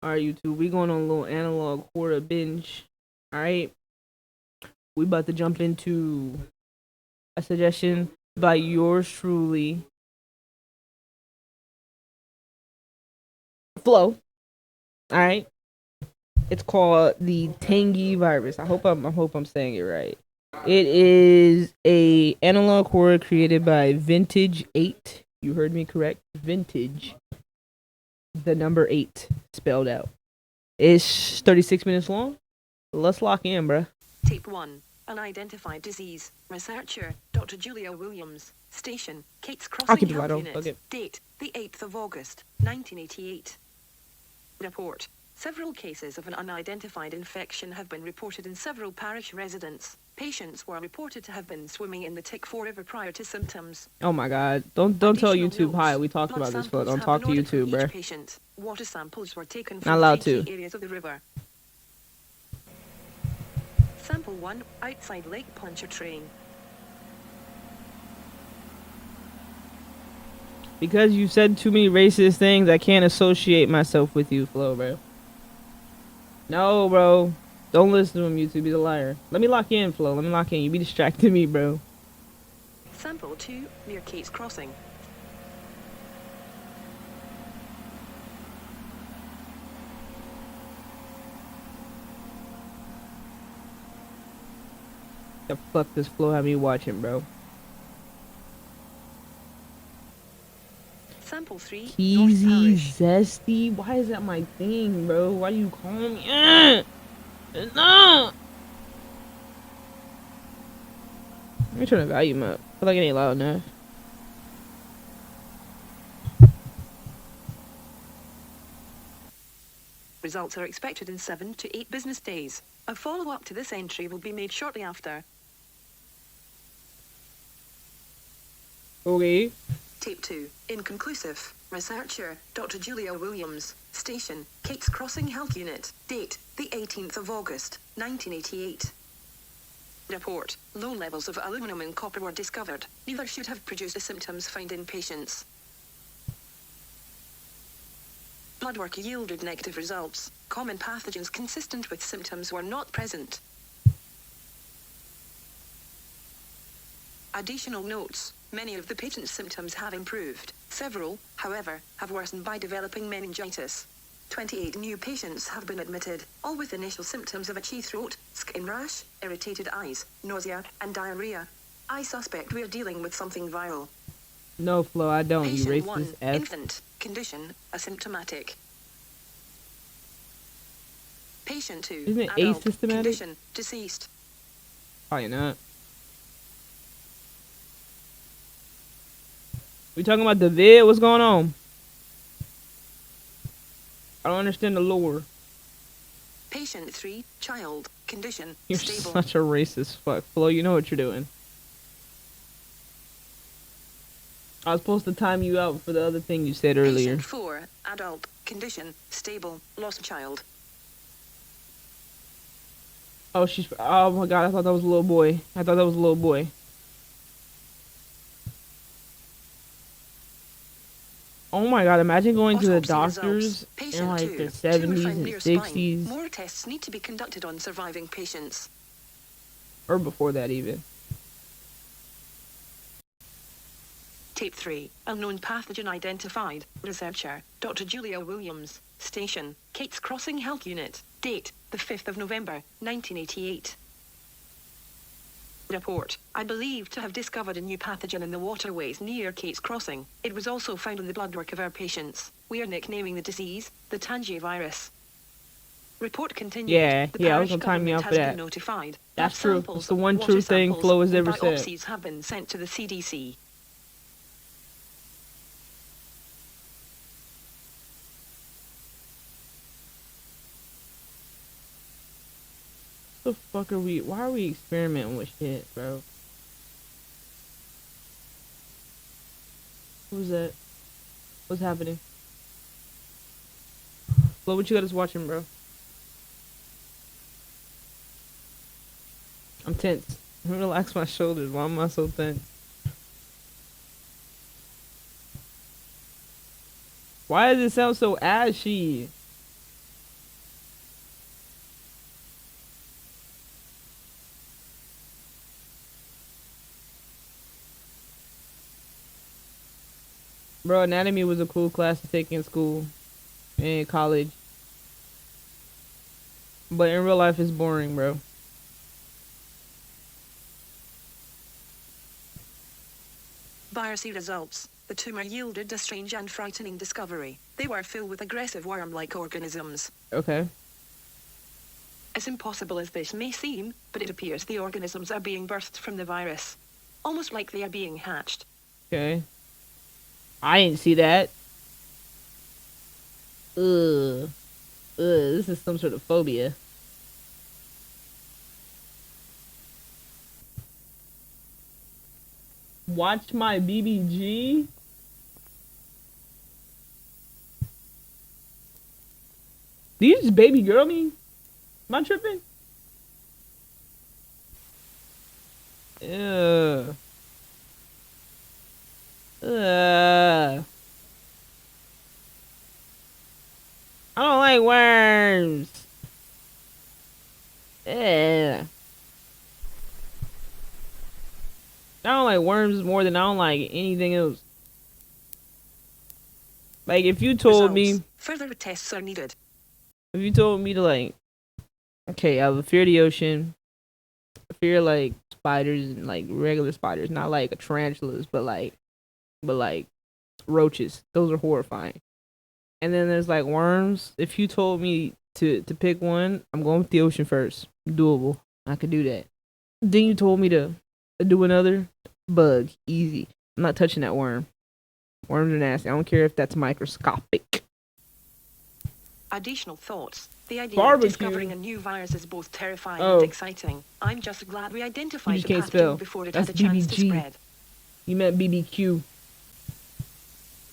Alright, YouTube, we going on a little analog horror binge. Alright, we about to jump into a suggestion by yours truly, Flo. Alright, it's called the Tangi virus. I hope I'm saying it right. It is a analog horror created by Vintage 8. You heard me correct. Vintage, the number 8 spelled out. It's 36 minutes long. Let's lock in, bruh. Tape 1. Unidentified disease. Researcher, Dr. Julia Williams. Station, Kate's Crossing Health Unit. Okay. Date, the 8th of August, 1988. Report. Several cases of an unidentified infection have been reported in several parish residents. Patients were reported to have been swimming in the Tick-4 River prior to symptoms. Oh my god. Don't tell YouTube hi. We talked about this, but don't talk to YouTube, bruh. Patient. Water samples were taken Not from allowed three to. key areas of the river. Sample 1, outside Lake Pontchartrain. Because you said too many racist things, I can't associate myself with you, Flo, bro. No, bro. Don't listen to him, YouTube. He's a liar. Let me lock in, Flo. Let me lock in. You be distracting me, bro. Sample 2, near Kate's Crossing. The fuck this Flo have me watching, bro? Sample 3, Keezy Zesty? Why is that my thing, bro? Why do you call me? No! Let me turn the volume up. I feel like it ain't loud enough. Results are expected in 7 to 8 business days. A follow-up to this entry will be made shortly after. Okay. Tape 2, inconclusive. Researcher, Dr. Julia Williams. Station, Kate's Crossing Health Unit. Date, the 18th of August, 1988. Report, low levels of aluminum and copper were discovered. Neither should have produced the symptoms found in patients. Blood work yielded negative results. Common pathogens consistent with symptoms were not present. Additional notes. Many of the patient's symptoms have improved. Several, however, have worsened by developing meningitis. 28 new patients have been admitted, all with initial symptoms of itchy throat, skin rash, irritated eyes, nausea, and diarrhea. I suspect we're dealing with something viral. No, Flo, I don't. Patient You 1, racist F. infant, condition, asymptomatic. Patient 2, Isn't it adult, asystematic? condition, deceased. Probably not. We talking about the vid? What's going on? I don't understand the lore. Patient 3, child, condition, You're stable. such a racist fuck. Flo, you know what you're doing. I was supposed to time you out for the other thing you said earlier. Patient 4, adult, condition, stable, lost child. Oh, oh my god, I thought that was a little boy. I thought that was a little boy. Oh my god, imagine going to the doctors in like the 70s and 60s. More tests need to be conducted on surviving patients. Or before that even. Tape 3, unknown pathogen identified. Researcher, Dr. Julia Williams. Station, Kate's Crossing Health Unit. Date, the 5th of November, 1988. Report, I believe to have discovered a new pathogen in the waterways near Kate's Crossing. It was also found in the bloodwork of our patients. We are nicknaming the disease, the Tangi virus. Report continued. Yeah, I was gonna time me out for that. Notified. That's true. It's the one true thing Flo has ever said. Biopsies have been sent to the CDC. What the fuck are we? Why are we experimenting with shit, bro? Who's that? What's happening? Flo, what you got us watching, bro? I'm tense. Relax my shoulders. Why am I so tense? Why does it sound so ashy? Bro, anatomy was a cool class to take in school and college. But in real life, it's boring, bro. Biopsy results. The tumor yielded a strange and frightening discovery. They were filled with aggressive worm-like organisms. Okay. As impossible as this may seem, but it appears the organisms are being birthed from the virus. Almost like they are being hatched. Okay. I didn't see that. Ugh. This is some sort of phobia. Watch my BBG? Do you just baby girl me? Am I tripping? Ugh. Ugh. I don't like worms. Yeah. I don't like worms more than I don't like anything else. Like if you told me, Further tests are needed. if you told me to like, okay, I have a fear of the ocean, I fear like spiders and like regular spiders, not like tarantulas, but like roaches. Those are horrifying. And then there's like worms. If you told me to pick one, I'm going with the ocean first. Doable. I could do that. Then you told me to do another. Bug. Easy. I'm not touching that worm. Worms are nasty. I don't care if that's microscopic. Additional thoughts. The idea Barbecue. of discovering a new virus is both terrifying and exciting. I'm just glad we identified the pathogen before it had a chance to spread. You meant BBQ.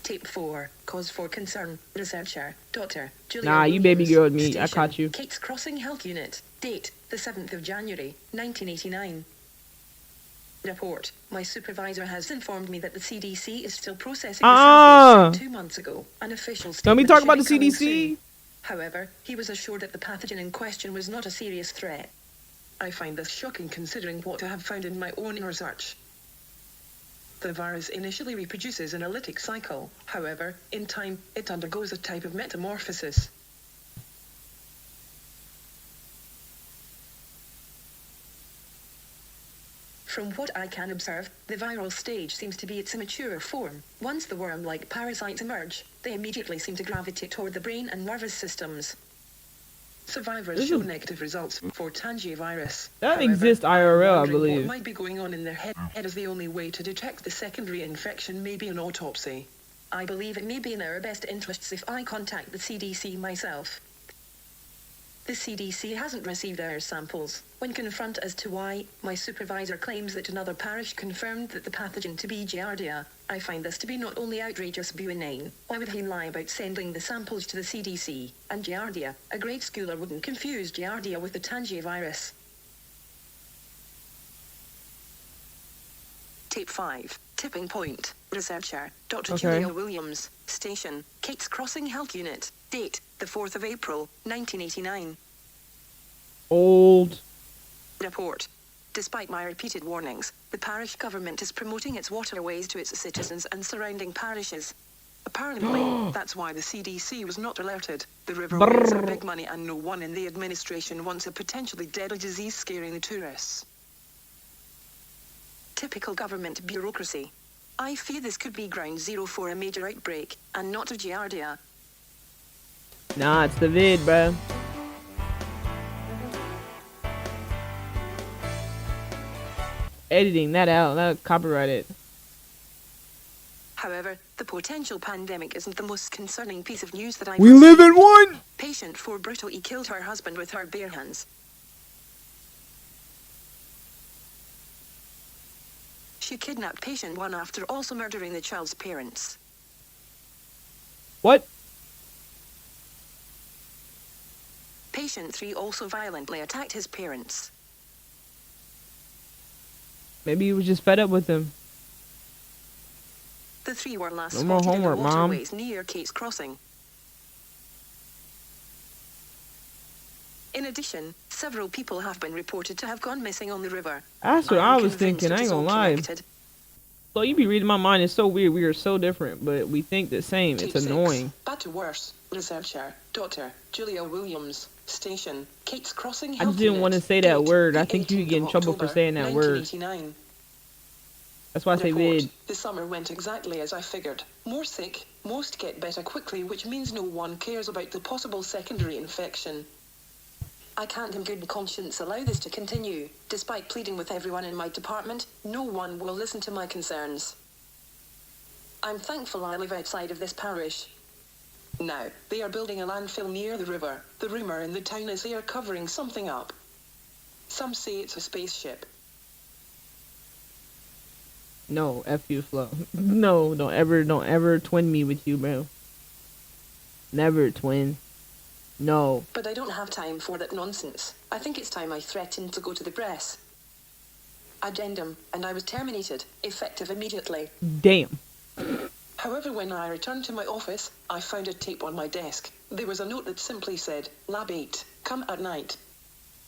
Tape 4. Cause for concern. Researcher. Dr. Julia Nah, Williams. you baby girled me. Station, I caught you. Kate's Crossing Health Unit. Date. The 7th of January, 1989. Report. My supervisor has informed me that the CDC is still processing the samples from 2 months ago. An official statement. Let me talk about the should be coming CDC. soon. However, he was assured that the pathogen in question was not a serious threat. I find this shocking considering what I have found in my own research. The virus initially reproduces in a lytic cycle. However, in time, it undergoes a type of metamorphosis. From what I can observe, the viral stage seems to be its immature form. Once the worm-like parasites emerge, they immediately seem to gravitate toward the brain and nervous systems. Survivors show negative results for Tangi virus. That exists IRL, I believe. What might be going on in their head is the only way to detect the secondary infection may be an autopsy. I believe it may be in our best interests if I contact the CDC myself. The CDC hasn't received our samples. When confronted as to why, my supervisor claims that another parish confirmed that the pathogen to be Giardia. I find this to be not only outrageous but inane. Why would he lie about sending the samples to the CDC? And Giardia, a grade schooler wouldn't confuse Giardia with the Tangi virus. Tape 5. Tipping point. Researcher. Dr. Julia Williams. Station. Kate's Crossing Health Unit. Date. The 4th of April, 1989. Old. Report. Despite my repeated warnings, the parish government is promoting its waterways to its citizens and surrounding parishes. Apparently, that's why the CDC was not alerted. The riverways are big money and no one in the administration wants a potentially deadly disease scaring the tourists. Typical government bureaucracy. I fear this could be ground zero for a major outbreak, and not of Giardia. Nah, it's the vid, bruh. Editing that out, that copyrighted. However, the potential pandemic isn't the most concerning piece of news that I've We live in one! Patient 4 brutally killed her husband with her bare hands. She kidnapped patient 1 after also murdering the child's parents. What? Patient 3 also violently attacked his parents. Maybe he was just fed up with them. The 3 were last No more spotted homework, in the Mom. waterways near Kate's Crossing. In addition, several people have been reported to have gone missing on the river. That's what I was convinced thinking, I it ain't is all gonna lie. connected. So you be reading my mind. It's so weird. We are so different, but we think the same. It's Tape 6. annoying. Bad to worse. Researcher, Dr. Julia Williams. Station, Kate's Crossing I Health just didn't want to Unit. say that Date, word. the I think you could 18th get in of trouble for October, saying that word. 1989. That's why I say Report. vid. The summer went exactly as I figured. More sick, most get better quickly, which means no one cares about the possible secondary infection. I can't in good conscience allow this to continue. Despite pleading with everyone in my department, no one will listen to my concerns. I'm thankful I live outside of this parish. Now, they are building a landfill near the river. The rumor in the town is they are covering something up. Some say it's a spaceship. No, F you, Flo. No, don't ever twin me with you, bro. Never twin. No. But I don't have time for that nonsense. I think it's time I threatened to go to the press. Addendum, and I was terminated, effective immediately. Damn. However, when I returned to my office, I found a tape on my desk. There was a note that simply said, Lab 8, come at night.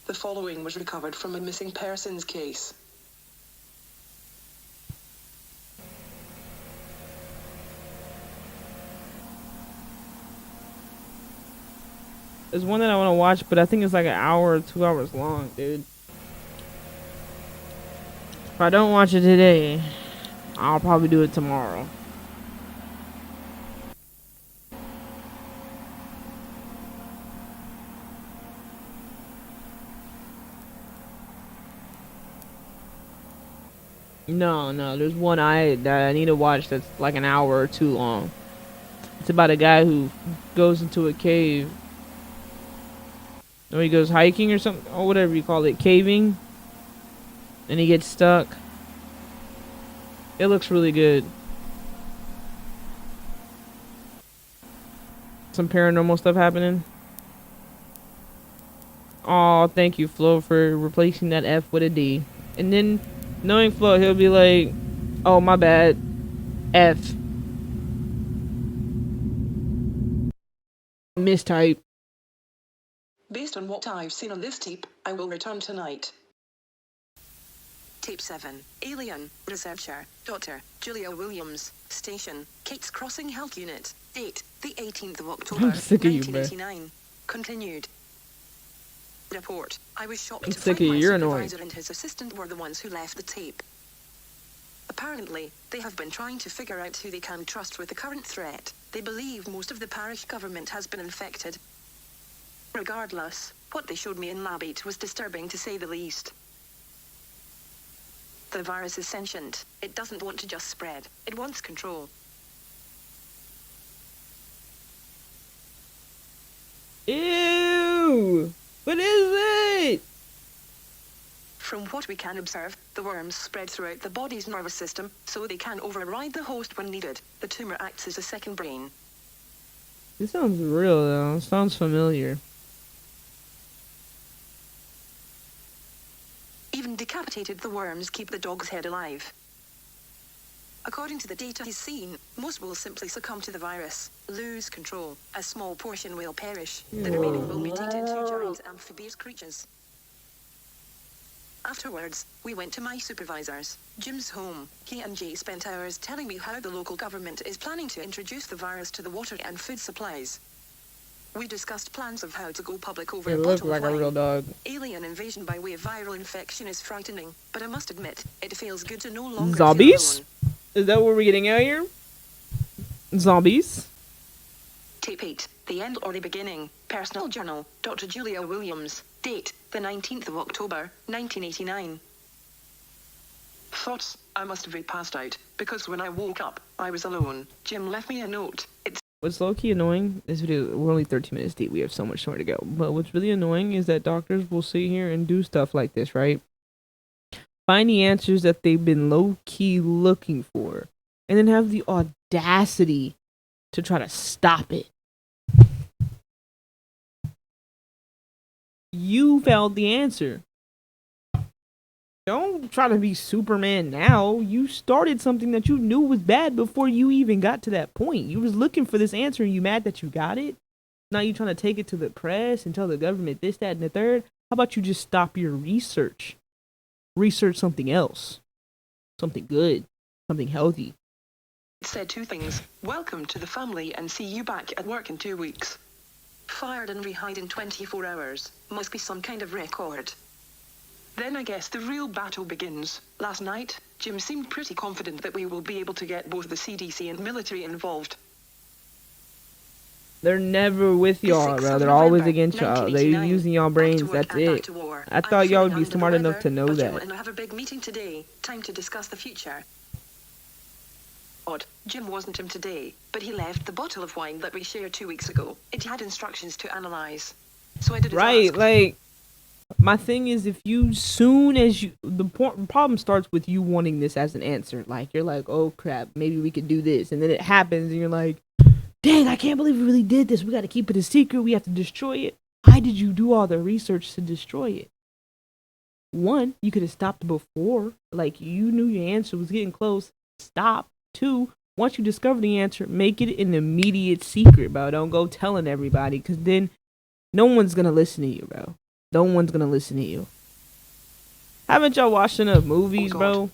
The following was recovered from a missing persons case. There's one that I want to watch, but I think it's like an hour or 2 hours long, dude. If I don't watch it today, I'll probably do it tomorrow. No, there's one that I need to watch that's like an hour or two long. It's about a guy who goes into a cave. Or he goes hiking or something, or whatever you call it, caving. And he gets stuck. It looks really good. Some paranormal stuff happening. Oh, thank you, Flo, for replacing that F with a D. And then, knowing Flo, he'll be like, oh, my bad. F. Mistype. Based on what I've seen on this tape, I will return tonight. Tape 7. Alien. Researcher. Dr. Julia Williams. Station. Kate's Crossing Health Unit. Date. The 18th of October, I'm sick of you, bro. 1989. Continued. Report. I was shocked I'm to sick find of my you. You're annoying. supervisor and his assistant were the ones who left the tape. Apparently, they have been trying to figure out who they can trust with the current threat. They believe most of the parish government has been infected. Regardless, what they showed me in Lab 8 was disturbing to say the least. The virus is sentient. It doesn't want to just spread. It wants control. Ew! What is it? From what we can observe, the worms spread throughout the body's nervous system, so they can override the host when needed. The tumor acts as a second brain. This sounds real, though. It sounds familiar. Even decapitated, the worms keep the dog's head alive. According to the data he's seen, most will simply succumb to the virus, lose control. A small portion will perish. The remaining will mutate into giant amphibious creatures. Afterwards, we went to my supervisors, Jim's home. He and Jay spent hours telling me how the local government is planning to introduce the virus to the water and food supplies. We discussed plans of how to go public over It a looks bottle like of a wine. real dog. Alien invasion by way of viral infection is frightening, but I must admit, it feels good to no longer Zombies? feel alone. Is that what we're getting out here? Zombies? Tape 8, The End or the Beginning, Personal Journal, Dr. Julia Williams, date, the 19th of October, 1989. Thoughts, I must have passed out, because when I woke up, I was alone. Jim left me a note. It's What's low-key annoying, this video, we're only 13 minutes deep, we have so much more to go. But what's really annoying is that doctors will sit here and do stuff like this, right? Find the answers that they've been low-key looking for, and then have the audacity to try to stop it. You found the answer. Don't try to be Superman now. You started something that you knew was bad before you even got to that point. You was looking for this answer and you mad that you got it? Now you trying to take it to the press and tell the government this, that, and the third? How about you just stop your research? Research something else. Something good. something healthy. It said two things: welcome to the family and see you back at work in 2 weeks. Fired and rehired in 24 hours. Must be some kind of record. Then I guess the real battle begins. Last night, Jim seemed pretty confident that we will be able to get both the CDC and military involved. They're never with y'all, bro. They're always against y'all. They're using y'all brains. That's it. I thought y'all would be smart enough to know that. And I have a big meeting today. Time to discuss the future. Odd. Jim wasn't him today, but he left the bottle of wine that we shared 2 weeks ago. It had instructions to analyze. So I did as right, asked. like, my thing is, if you soon as you, the problem starts with you wanting this as an answer. Like, you're like, oh crap, maybe we could do this, and then it happens, and you're like, dang, I can't believe we really did this. We got to keep it a secret. We have to destroy it. Why did you do all the research to destroy it? One, you could have stopped before. Like, you knew your answer was getting close. Stop. Two, once you discover the answer, make it an immediate secret, bro. Don't go telling everybody, because then no one's going to listen to you, bro. No one's going to listen to you. Haven't y'all watched enough movies, bro?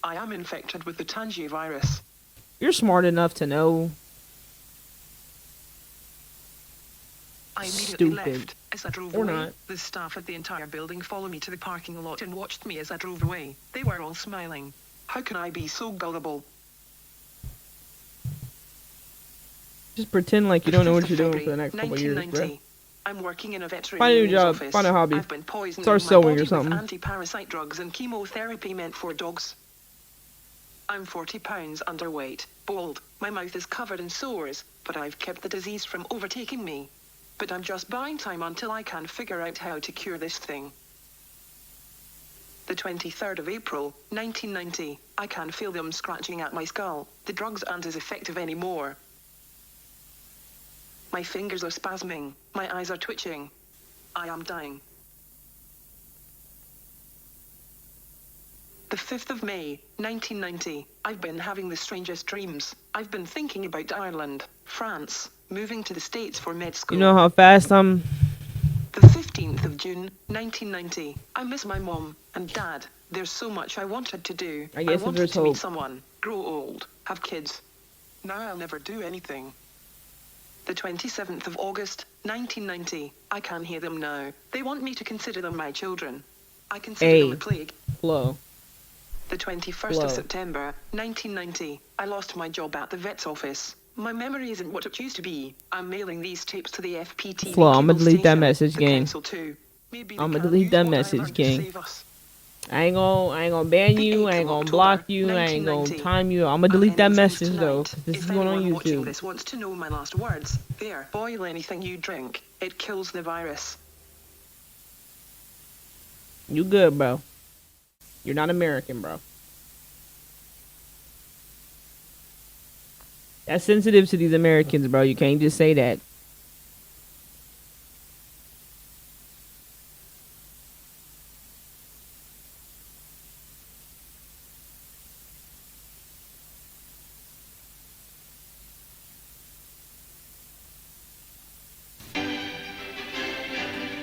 I am infected with the Tangi virus. You're smart enough to know. I immediately Stupid. left. As I drove Or away, not. the staff at the entire building followed me to the parking lot and watched me as I drove away. They were all smiling. How can I be so gullible? Just pretend like you don't know what you're doing for the next couple of years, bro. I'm working in a Find a new veterinarian's job. office. Find a hobby. I've been poisoning Start my sewing body or with something. anti-parasite drugs and chemotherapy meant for dogs. I'm 40 pounds underweight, bald, my mouth is covered in sores, but I've kept the disease from overtaking me. But I'm just buying time until I can figure out how to cure this thing. The 23rd of April, 1990, I can feel them scratching at my skull. The drugs aren't as effective anymore. My fingers are spasming, my eyes are twitching. I am dying. The 5th of May, 1990, I've been having the strangest dreams. I've been thinking about Ireland, France, moving to the States for med school. You know how fast I'm... The 15th of June, 1990, I miss my mom and dad. There's so much I wanted to do. I guess if wanted there's to meet hope. someone, grow old, have kids. Now I'll never do anything. The 27th of August, 1990, I can hear them now. They want me to consider them my children. I consider them a plague. Flow. The 21st of September, 1990, I lost my job at the vet's office. My memory isn't what it used to be. I'm mailing these tapes to the FPT. Flo, I'm gonna delete that message, gang. I'm gonna delete that message, gang. I ain't gonna ban you. I ain't gonna block you. I ain't gonna time you. I'm gonna delete that message though. This is going on YouTube. This wants to know my last words. There, boil anything you drink. It kills the virus. You good, bro? You're not American, bro. That's sensitive to these Americans, bro. You can't just say that.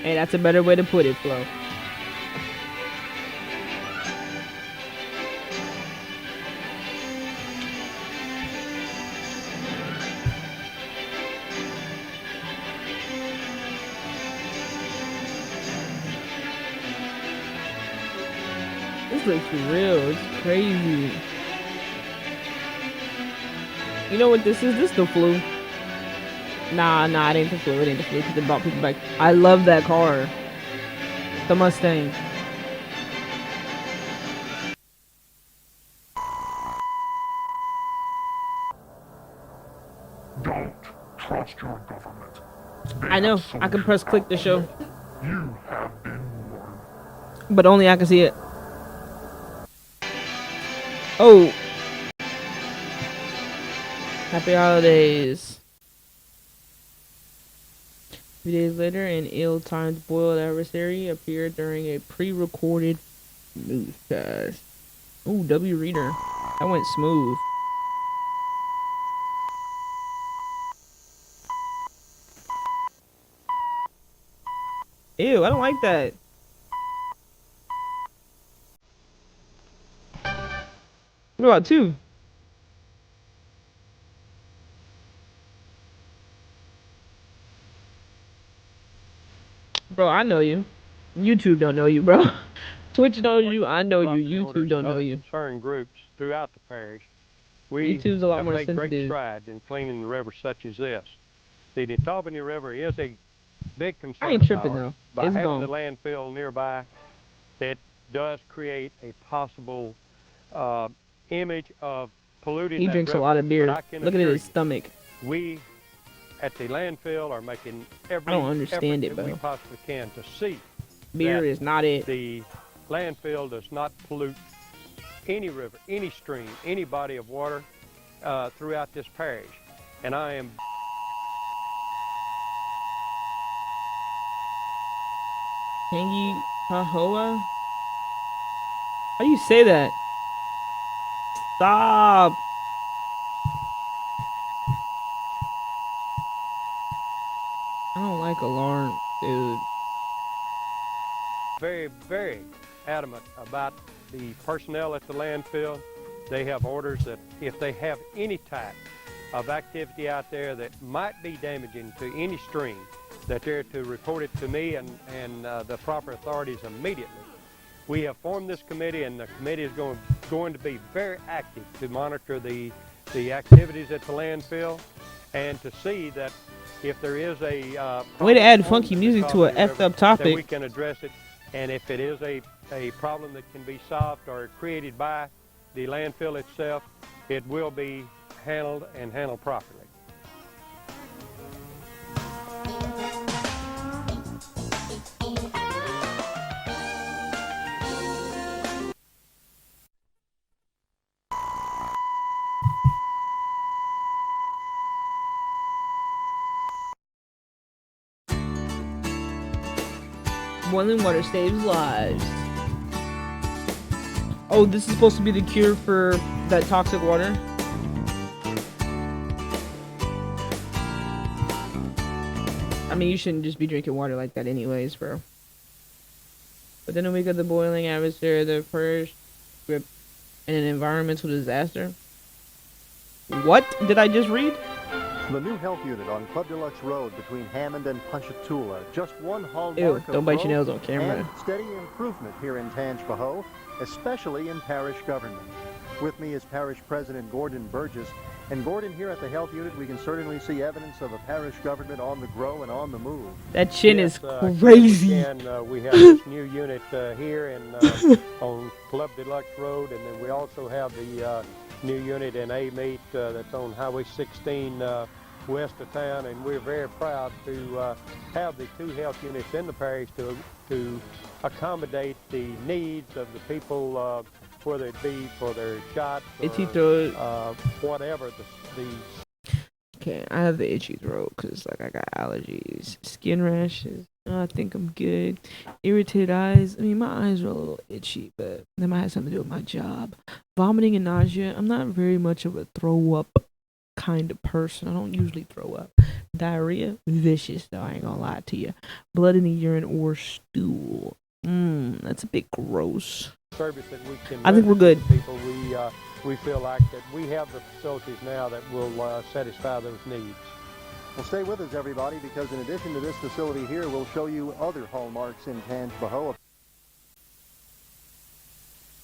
Hey, that's a better way to put it, Flo. This looks real. It's crazy. You know what this is? This the flu. Nah, it ain't the flu. It ain't the flu because it brought people back. I love that car. The Mustang. Don't trust your government. I know. I can press click to show. You have been warned. But only I can see it. Oh. Happy holidays. 3 days later, an ill-timed boiled adversary appeared during a pre-recorded newscast. Ooh, W Reader. That went smooth. Ew, I don't like that. about 2? Bro, I know you. YouTube don't know you, bro. Twitch knows you. I know you. YouTube don't know you. Concerned groups throughout the parish. We YouTube's a lot have more made great sensitive. strides in cleaning the river such as this. The Taubani River is a big I concern ain't of tripping ours. though. By It's having the gone. landfill nearby, that does create a possible image of polluting He that drinks a river. lot of But beer. I can Look at assure his you, stomach. we at the landfill are making I don't every understand effort it, that we bro. possibly can to see Beer that is not it. the landfill does not pollute any river, any stream, any body of water throughout this parish. And I am Tangi Pahoa? How do you say that? Stop. I don't like alarm, dude. very, very adamant about the personnel at the landfill. They have orders that if they have any type of activity out there that might be damaging to any stream, that they're to report it to me and the proper authorities immediately. We have formed this committee, and the committee is going to be very active to monitor the activities at the landfill and to see that if there is a Way to add problem funky on the music to a Taubani effed River, up that we topic. can address it. And if it is a problem that can be solved or created by the landfill itself, it will be handled and handled properly. Boiling water saves lives. Oh, this is supposed to be the cure for that toxic water? I mean, you shouldn't just be drinking water like that anyways, bro. Within a week of the boiling atmosphere, the first grip in an environmental disaster. What did I just read? The new health unit on Club Deluxe Road between Hammond and Ponchatoula. Just one hallmark Ew, of don't bite your growth nails on camera. and steady improvement here in Tangi, especially in parish government. With me is Parish President Gordon Burgess. And Gordon, here at the health unit, we can certainly see evidence of a parish government on the grow and on the move. That chin Yes, is crazy. we have this new unit here on Club Deluxe Road, and then we also have the new unit in A-Meat that's on Highway 16 west of town, and we're very proud to have the 2 health units in the parish to accommodate the needs of the people, whether it be for their shots Itchy or throat. whatever the Okay, I have the itchy throat because like I got allergies, skin rashes. I think I'm good. Irritated eyes. I mean, my eyes are a little itchy, but that might have something to do with my job. Vomiting and nausea. I'm not very much of a throw up kind of person. I don't usually throw up. Diarrhea, vicious though. I ain't gonna lie to you. Blood in the urine or stool. That's a bit gross. service that we can I think we're render to good. people. We feel like that we have the facilities now that will satisfy those needs. Well, stay with us, everybody, because in addition to this facility here, we'll show you other hallmarks in Tangi.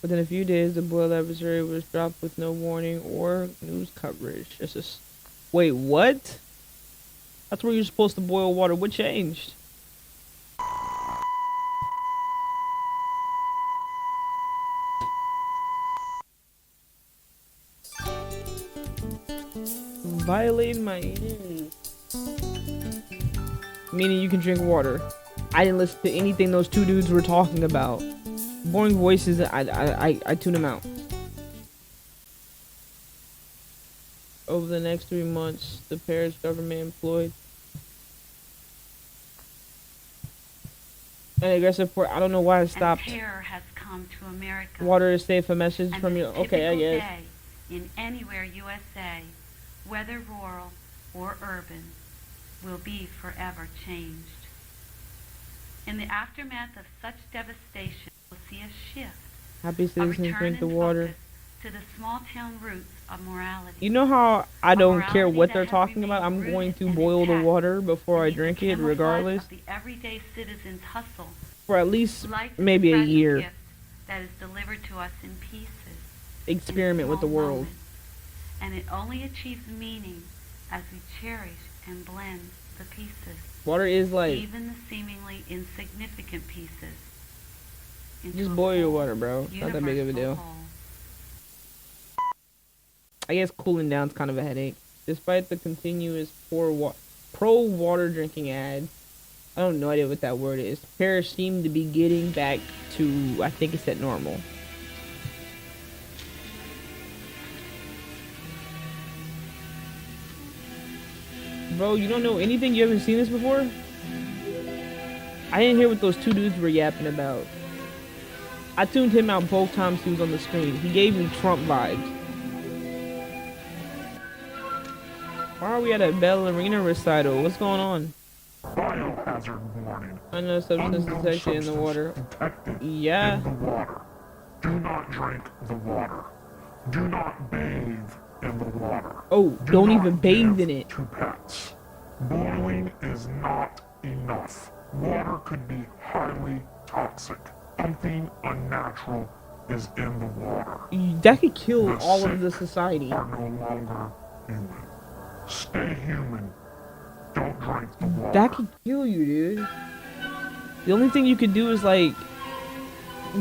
Within a few days, the boil adversary was dropped with no warning or news coverage. Wait, what? That's where you're supposed to boil water. What changed? Violating my ears. Meaning you can drink water. I didn't listen to anything those 2 dudes were talking about. Boring voices, I tune them out. Over the next 3 months, the parish government employed an aggressive port. I don't know why it stopped. And terror has come to America. Water is safe. A message And from this you. Okay, I typical guess. day in anywhere USA, whether rural or urban, will be forever changed. In the aftermath of such devastation, we'll see a shift, Happy a citizens return drink the in water. focus to the small town roots of morality. You know how I A don't care morality what that they're has talking about? remained I'm going rooted to and boil the intact water before I beneath the drink it, camouflage regardless, of the everyday citizen's hustle. for at least Life is maybe a fragile year. gift that is delivered to us in pieces, Experiment with the small world. moments, and it only achieves meaning as we cherish and blend the pieces, Water is life. even the seemingly insignificant pieces, into Just a boil your full, water, bro. It's not that big of a universal deal. whole. I guess cooling down's kind of a headache. Despite the continuous pro water drinking ad, I don't have no idea what that word is. Paris seemed to be getting back to, I think it's at normal. Bro, you don't know anything? You haven't seen this before? I didn't hear what those two dudes were yapping about. I tuned him out both times he was on the screen. He gave me Trump vibes. Why are we at a ballerina recital? What's going on? Biohazard warning. Unknown substance Unknown detected in the substance water. detected Yeah. in the water. Do not drink the water. Do not bathe in the water. Oh, Do don't not even bathe give in it. to pets. Boiling is not enough. Water could be highly toxic. Something unnatural is in the water. That could kill The all of the sick society. are no longer human. Stay human. Don't drink the water. That could kill you, dude. The only thing you could do is like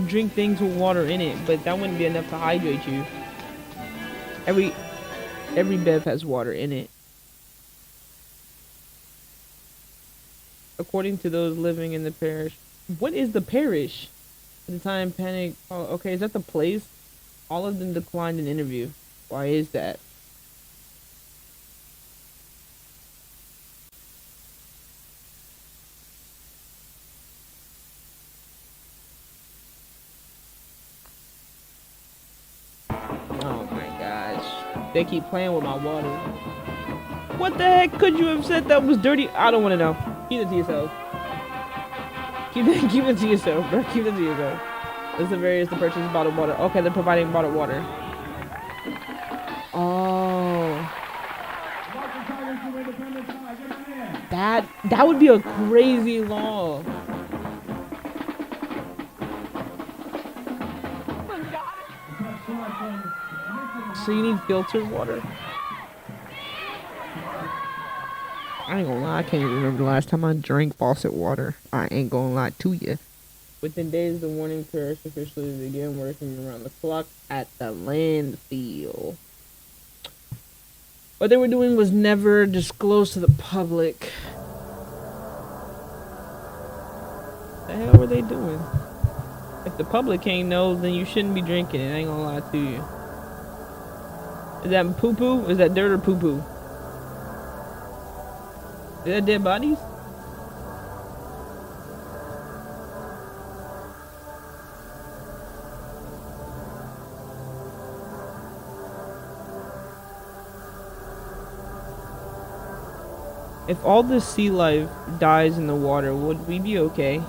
drink things with water in it, but that wouldn't be enough to hydrate you. Every bev has water in it. According to those living in the parish. What is the parish? At the time, panic. Oh, okay, is that the place? All of them declined an interview. Why is that? Oh my gosh. They keep playing with my water. What the heck could you have said that was dirty? I don't want to know. Keep it to yourself. Keep it to yourself, bro. Keep it to yourself. This is various to purchase bottled water. Okay, they're providing bottled water. Oh. That would be a crazy law. So you need filtered water? I ain't gonna lie, I can't even remember the last time I drank faucet water. I ain't gonna lie to you. Within days, the warning parish officially began working around the clock at the landfill. What they were doing was never disclosed to the public. The hell were they doing? If the public can't know, then you shouldn't be drinking it. I ain't gonna lie to you. Is that poo-poo? Is that dirt or poo-poo? Is that dead bodies? If all the sea life dies in the water, would we be okay?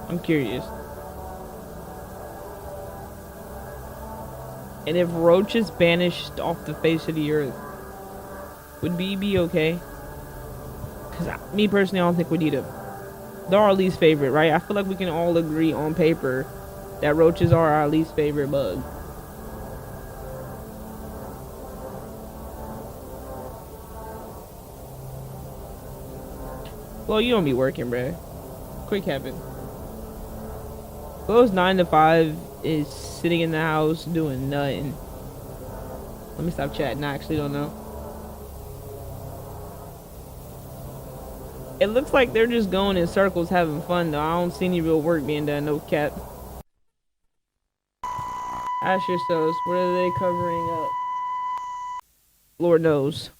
I'm curious. And if roaches banished off the face of the earth, would we be okay? Because me personally, I don't think we'd eat them. They're our least favorite, right? I feel like we can all agree on paper that roaches are our least favorite bug. Well, you don't be working, bruh. Quick happen. Those 9 to 5 is sitting in the house doing nothing. Let me stop chatting. I actually don't know. It looks like they're just going in circles having fun though. I don't see any real work being done, no cap. Ask yourselves, what are they covering up? Lord knows.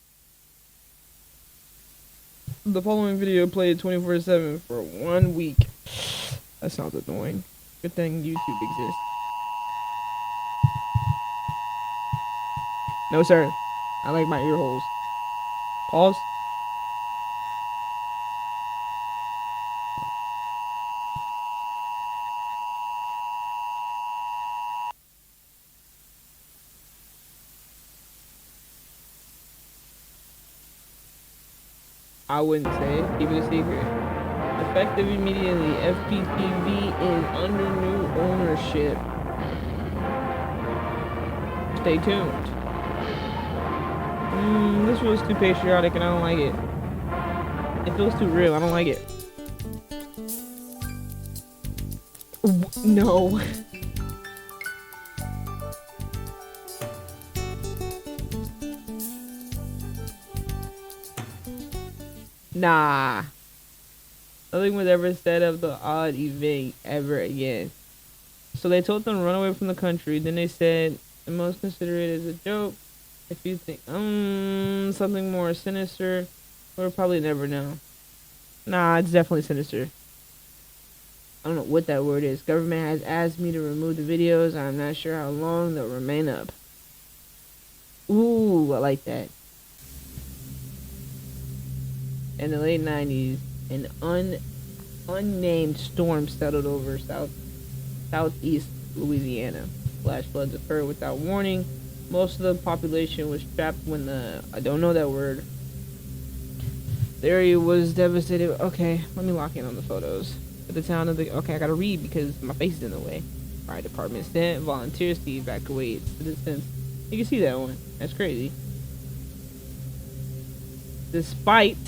The following video played 24/7 for 1 week. That sounds annoying. Good thing YouTube exists. No sir. I like my ear holes. Pause. I wouldn't say it. Keep it a secret. Effective immediately. FPTV is under new ownership. Stay tuned. This feels too patriotic and I don't like it. It feels too real. I don't like it. No. Nah. Nothing was ever said of the odd event ever again. So they told them to run away from the country. Then they said, the most consider it as a joke. If you think, something more sinister, we'll probably never know. Nah, it's definitely sinister. I don't know what that word is. Government has asked me to remove the videos. I'm not sure how long they'll remain up. Ooh, I like that. In the late 90s, an unnamed storm settled over southeast Louisiana. Flash floods occurred without warning. Most of the population was trapped when I don't know that word. The area was devastated. Okay, let me lock in on the photos. The town of okay, I gotta read because my face is in the way. Fire department sent volunteers to evacuate citizens. You can see that one. That's crazy. Despite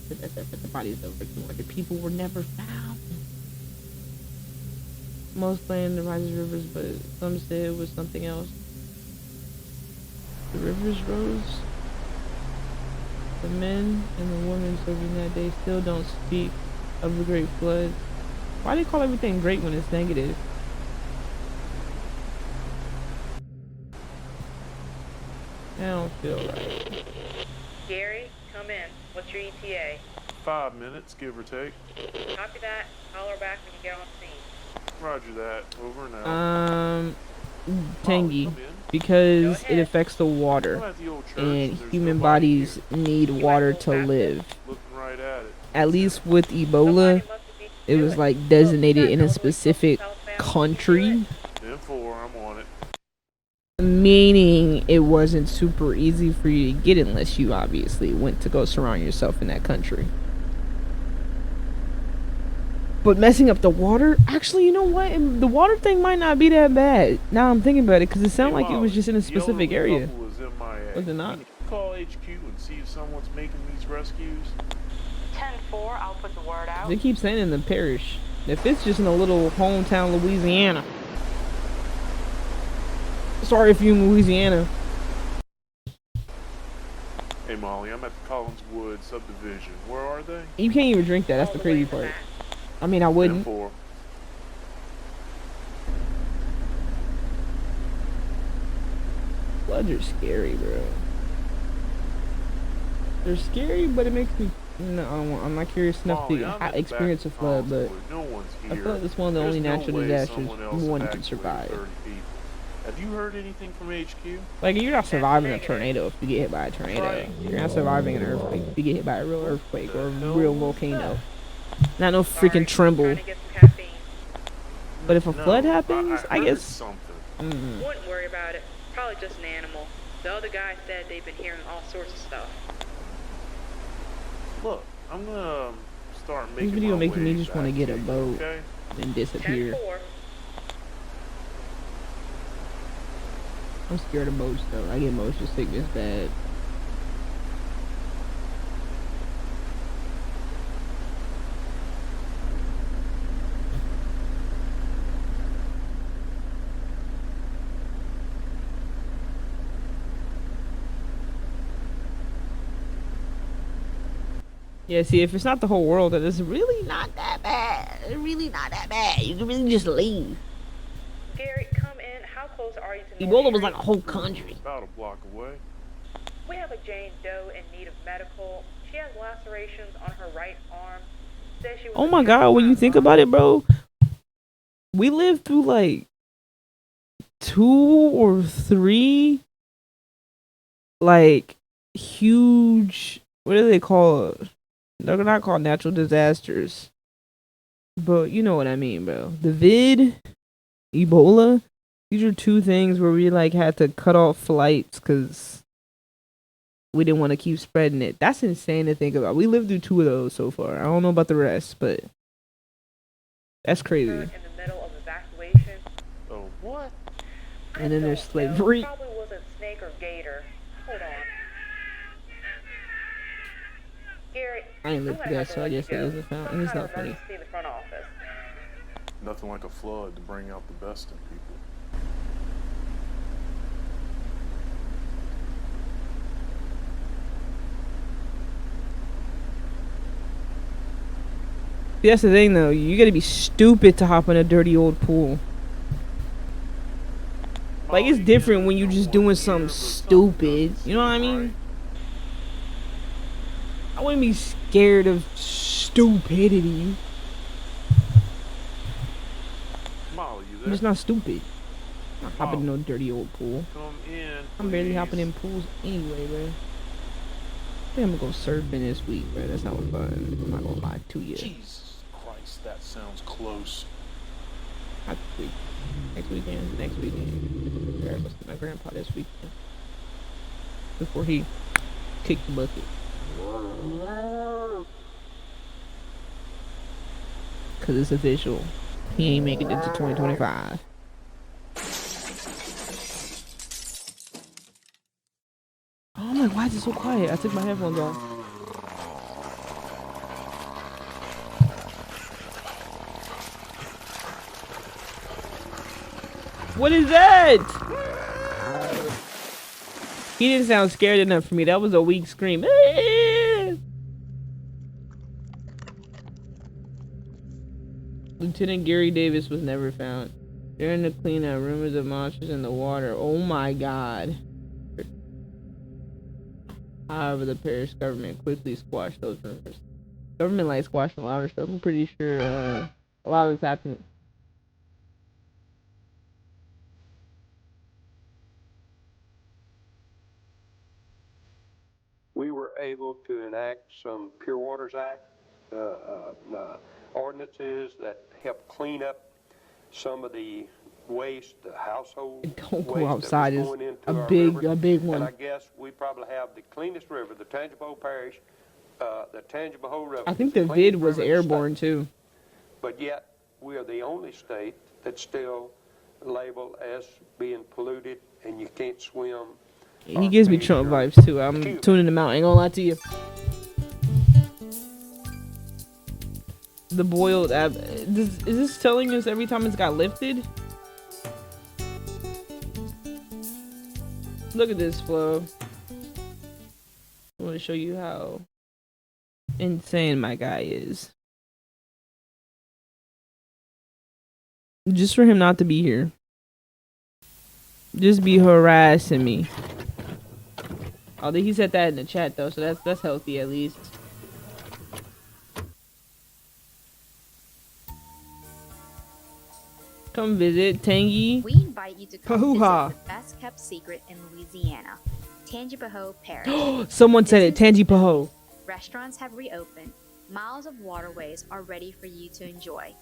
the bodies of the people were never found. Most claimed the rises rivers, but some said it was something else. The rivers rose. The men and the women serving that day still don't speak of the great flood. Why do they call everything great when it's negative? I don't feel right. Gary, come in. What's your ETA? 5 minutes, give or take. Copy that. Holler back when you get on scene. Roger that. Over and out. Tangi, because it affects the water, and human bodies need water to live. Right at it. At least with Ebola, it was like designated in a specific country. 10-4, I'm on it. Meaning it wasn't super easy for you to get unless you obviously went to go surround yourself in that country. But messing up the water, actually, you know what? The water thing might not be that bad. Now I'm thinking about it, because it sounded like it was just in a specific area. Was it not? Call HQ and see if someone's making these rescues. 10-4, I'll put the word out. They keep saying in the parish. If it's just in a little hometown Louisiana. Sorry if you're in Louisiana. Hey Molly, I'm at the Collinswood subdivision. Where are they? You can't even drink that. That's the crazy part. I mean, I wouldn't. 10-4. Floods are scary, bro. They're scary, but it makes me. No, I'm not curious enough Molly, to experience a flood, but no one's I here. feel like it's one of the There's only no natural way disasters someone one else can survive. 30 people. Have you heard anything from HQ? Like, you're not surviving a tornado if you get hit by a tornado. You're not surviving an earthquake if you get hit by a real earthquake or a real volcano. Not no freaking tremble. But if a flood happens, I guess. Wouldn't worry about it. Probably just an animal. The other guy said they've been hearing all sorts of stuff. Look, I'm gonna start making This video my making me way just want to back get a you, boat okay? and disappear. 10-4. I'm scared of boats though. I get motion sickness bad. Yeah, see, if it's not the whole world, then it's really not that bad. It's really not that bad. You can really just leave. Gary, come in. How close are you to Ebola North was like a Street? whole country. About a block away. We have a Jane Doe in need of medical. She has lacerations on her right arm. Says she was Oh my god, when you think about it, bro, we lived through like 2 or 3 like huge, what do they call it? They're not called natural disasters, but you know what I mean, bro. The vid, Ebola, these are 2 things where we like had to cut off flights because we didn't want to keep spreading it. That's insane to think about. We lived through 2 of those so far. I don't know about the rest, but that's crazy. In the middle of evacuation. Oh, what? And then there's slavery. Probably wasn't snake or gator. Hold on. Gary, I ain't lived through that, so I guess it is a fountain. It's not funny. emergency in the front office. Nothing like a flood to bring out the best in people. See, that's the thing, though. You gotta be stupid to hop in a dirty old pool. Like, it's different when you just doing something stupid. You know what I mean? I wouldn't be scared of stupidity. Molly, you I'm there? just not stupid. I'm not hopping in no dirty old pool. Come in. I'm barely please. hopping in pools anyway, bro. I think I'm gonna go surfing this week, bro. That's not fun. I'm not gonna lie to you. Jesus Christ, that sounds close. Not this week. Next weekend. Next weekend. I gotta go see my grandpa this weekend. Before he kicked the bucket. Cause it's official. He ain't making it to 2025. Oh, I'm like, why is it so quiet? I took my headphones off. What is that? He didn't sound scared enough for me. That was a weak scream. Lieutenant Gary Davis was never found. During the cleanup, rumors of monsters in the water. Oh my god. However, the parish government quickly squashed those rumors. Government like squashing a lot of stuff. I'm pretty sure a lot of it's happening. We were able to enact some Pure Waters Act ordinances that help clean up some of the waste, the household Don't go waste outside that was is going into a our big river. one. And I guess we probably have the cleanest river, the Tangipahoa Parish, the Tangipahoa River. I think is the cleanest vid was river in the airborne state. too. But yet, we are the only state that's still labeled as being polluted, and you can't swim. He gives me Trump vibes too. I'm tuning him out. Ain't gonna lie to you. The boiled app. Is this telling us every time it's got lifted? Look at this flow. I want to show you how insane my guy is. Just for him not to be here. Just be harassing me. Oh, he said that in the chat though, so that's healthy at least. Come visit Tangi. We invite you to come Pahuha. visit the best kept secret in Louisiana, Tangipahoa Parish. Someone said it. This is Tangipahoa. Restaurants have reopened. Miles of waterways are ready for you to enjoy.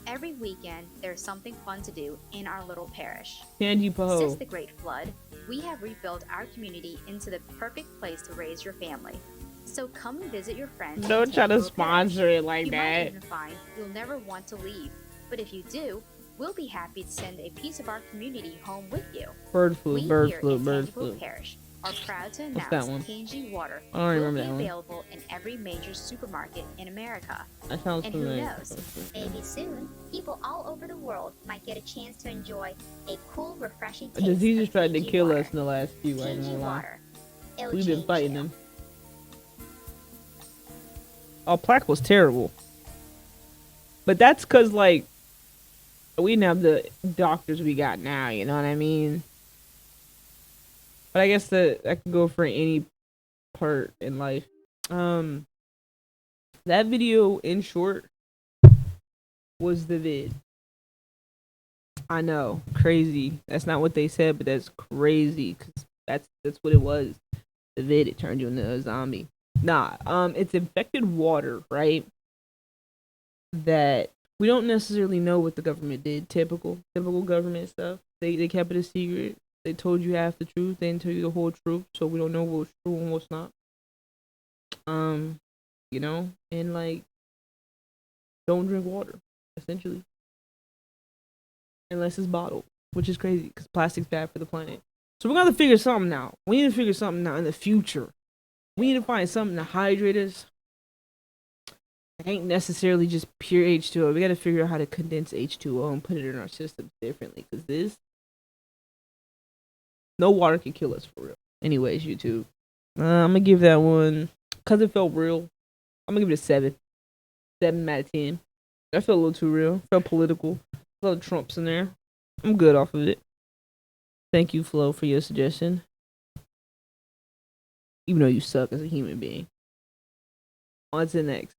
Every weekend, there's something fun to do in our little parish. Since Tangipahoa. the Great Flood, we have rebuilt our community into the perfect place to raise your family. So come and visit your friends. Don't in try to Tangipahoa sponsor Parish. it like You might that. even find you'll never want to leave. But if you do, we'll be happy to send a piece of our community home with you. Bird flu, We bird here flu, in bird Tangipahoa flu. Parish are proud to What's that announce one? Tangi Water I don't will remember be that one. available in every major supermarket in America. That sounds And who familiar. knows? Maybe soon, people all over the world might get a chance to enjoy a cool, refreshing A taste disease of just tried to Tangi kill water. us in the last few. I ain't Tangi gonna lie. water. It'll We've been change fighting you. them. Oh, plaque was terrible. But that's cause like we didn't have the doctors we got now. You know what I mean? But I guess that could go for any part in life. That video in short was the vid. I know, crazy. That's not what they said, but that's crazy because that's what it was. The vid, it turned you into a zombie. Nah, it's infected water, right? That we don't necessarily know what the government did. Typical government stuff. They kept it a secret. They told you half the truth. They didn't tell you the whole truth, so we don't know what's true and what's not. You know, and like, don't drink water, essentially, unless it's bottled, which is crazy because plastic's bad for the planet. So we're gonna figure something out. We need to figure something out in the future. We need to find something to hydrate us. It ain't necessarily just pure H2O. We gotta figure out how to condense H2O and put it in our systems differently. Cause this, no water can kill us for real. Anyways, YouTube, I'm gonna give that one, cause it felt real. I'm gonna give it a 7. 7 out of 10. That felt a little too real. Felt political. A lot of Trumps in there. I'm good off of it. Thank you, Flo, for your suggestion. Even though you suck as a human being. On to the next.